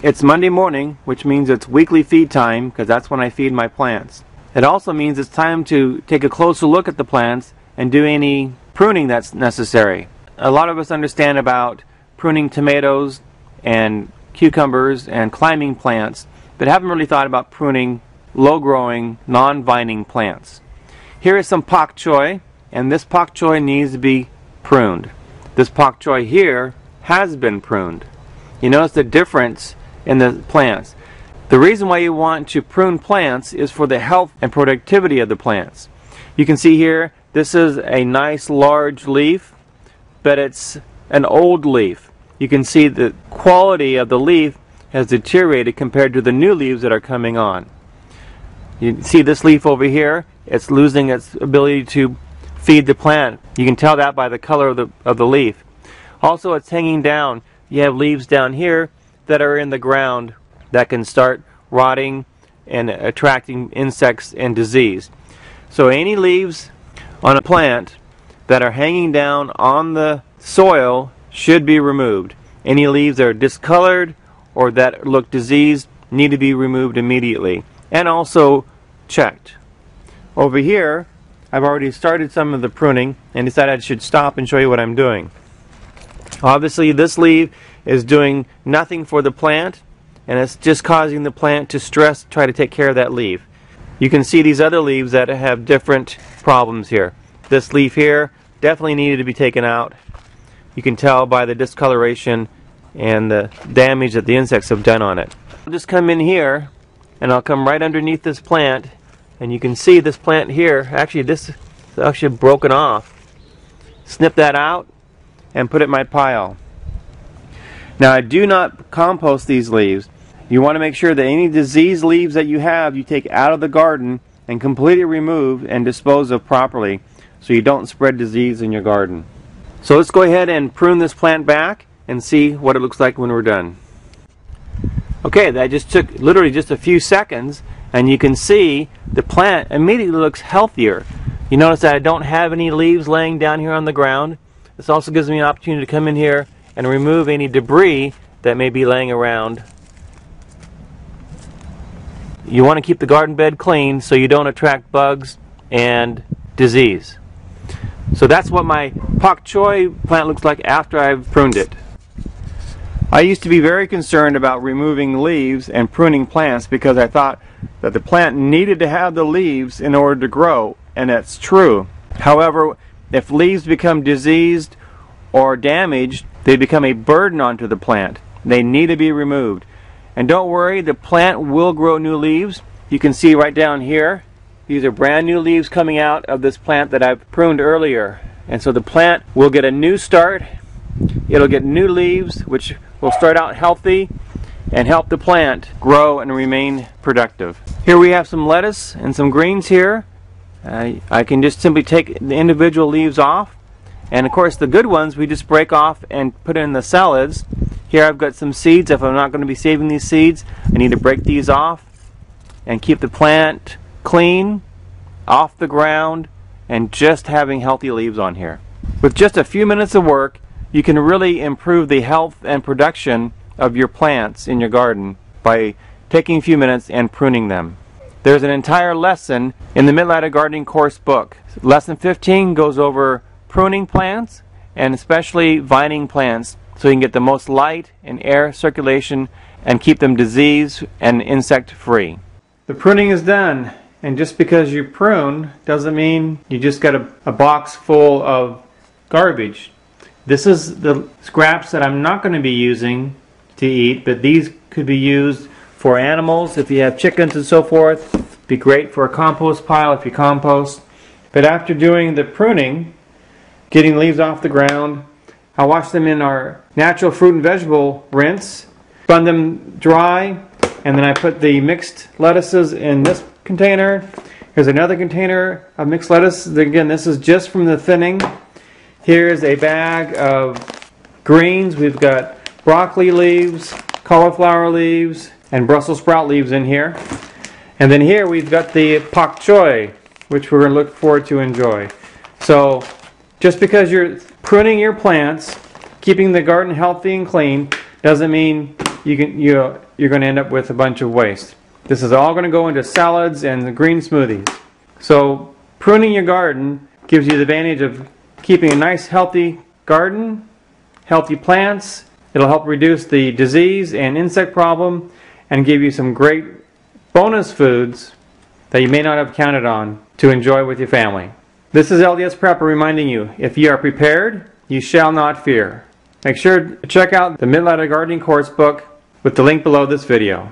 It's Monday morning, which means it's weekly feed time, because that's when I feed my plants. It also means it's time to take a closer look at the plants and do any pruning that's necessary. A lot of us understand about pruning tomatoes and cucumbers and climbing plants, but haven't really thought about pruning low-growing, non-vining plants. Here is some pak choi, and this pak choi needs to be pruned. This pak choi here has been pruned. You notice the difference in the plants. The reason why you want to prune plants is for the health and productivity of the plants. You can see here, this is a nice large leaf, but it's an old leaf. You can see the quality of the leaf has deteriorated compared to the new leaves that are coming on. You see this leaf over here, it's losing its ability to feed the plant. You can tell that by the color of the leaf. Also, it's hanging down. You have leaves down here that are in the ground that can start rotting and attracting insects and disease. So any leaves on a plant that are hanging down on the soil should be removed. Any leaves that are discolored or that look diseased need to be removed immediately and also checked. Over here, I've already started some of the pruning and decided I should stop and show you what I'm doing. Obviously, this leaf is doing nothing for the plant, and it's just causing the plant to stress, try to take care of that leaf. You can see these other leaves that have different problems here. This leaf here definitely needed to be taken out. You can tell by the discoloration and the damage that the insects have done on it. I'll just come in here and I'll come right underneath this plant, and you can see this plant here, actually this is actually broken off. Snip that out and put it in my pile. Now, I do not compost these leaves. You want to make sure that any diseased leaves that you have, you take out of the garden and completely remove and dispose of properly so you don't spread disease in your garden. So let's go ahead and prune this plant back and see what it looks like when we're done. Okay, that just took literally just a few seconds, and you can see the plant immediately looks healthier. You notice that I don't have any leaves laying down here on the ground. This also gives me an opportunity to come in here and remove any debris that may be laying around. You want to keep the garden bed clean so you don't attract bugs and disease. So that's what my pak choi plant looks like after I've pruned it. I used to be very concerned about removing leaves and pruning plants because I thought that the plant needed to have the leaves in order to grow, and that's true. However, if leaves become diseased or damaged, they become a burden onto the plant. They need to be removed. And don't worry, the plant will grow new leaves. You can see right down here, these are brand new leaves coming out of this plant that I've pruned earlier. And so the plant will get a new start. It'll get new leaves, which will start out healthy and help the plant grow and remain productive. Here we have some lettuce and some greens here. I can just simply take the individual leaves off, and of course the good ones we just break off and put in the salads. Here I've got some seeds. If I'm not going to be saving these seeds, I need to break these off and keep the plant clean, off the ground, and just having healthy leaves on here. With just a few minutes of work, you can really improve the health and production of your plants in your garden by taking a few minutes and pruning them. There's an entire lesson in the Mid-Ladder Gardening course book. Lesson 15 goes over pruning plants, and especially vining plants, so you can get the most light and air circulation and keep them disease and insect free. The pruning is done, and just because you prune doesn't mean you just got a box full of garbage. This is the scraps that I'm not going to be using to eat, but these could be used for animals. If you have chickens and so forth, be great for a compost pile if you compost. But after doing the pruning, getting leaves off the ground, I wash them in our natural fruit and vegetable rinse, spun them dry, and then I put the mixed lettuces in this container. Here's another container of mixed lettuce. Again, this is just from the thinning. Here's a bag of greens. We've got broccoli leaves, cauliflower leaves, and Brussels sprout leaves in here. And then here we've got the pak choi, which we're going to look forward to enjoy. So just because you're pruning your plants, keeping the garden healthy and clean, doesn't mean you're going to end up with a bunch of waste. This is all going to go into salads and green smoothies. So pruning your garden gives you the advantage of keeping a nice healthy garden, healthy plants. It'll help reduce the disease and insect problem and give you some great bonus foods that you may not have counted on to enjoy with your family. This is LDS Prepper reminding you, if you are prepared, you shall not fear. Make sure to check out the Mid-Latitude Gardening Course book with the link below this video.